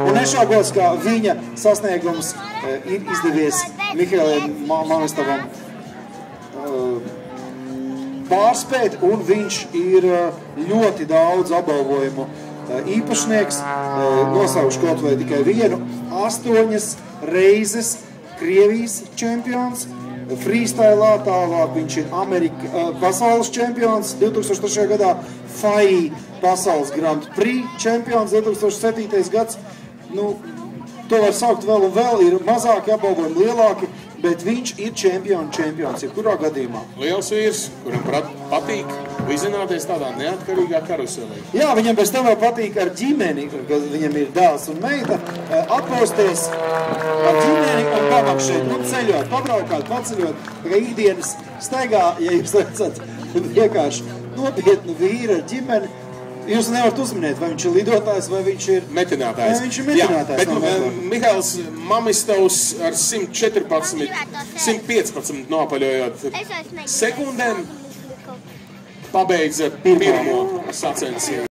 Un nešaubos, ka viņa sasniegums ir izdevies Mihailam Mamestovam pārspēt, un viņš ir ļoti daudz apbalvojumu īpašnieks. Nosaukšu kaut vai tikai vienu: 8 reizes Krievijas čempions, freestylā, tālāk viņš ir pasaules čempions 2003. gadā, FAI pasaules Grand Prix čempions 2007. gads. Nu, to var saukt vēl un vēl, ir mazāki apbalvojumi, lielāki, bet viņš ir čempions, jebkurā gadījumā. Liels vīrs, kuram patīk vizināties tādā neatkarīgā karuselī. Jā, viņam bez tam vēl patīk ar ģimeni, kad viņam ir dēls un meita, atpūsties ar ģimeni un pamakt šeit, un ceļot, pabraukāt, paceļot. Tā kā ikdienas staigā, ja jūs redzat vienkārši nopietnu vīru ar ģimeni, jūs nevarat uzminēt, vai viņš ir lidotājs, vai viņš ir metinātājs. Viņš ir metinātājs. Jā, bet Mihails Mamestovs ar 115 nopaļojot sekundēm pabeidza pirmo sacensību.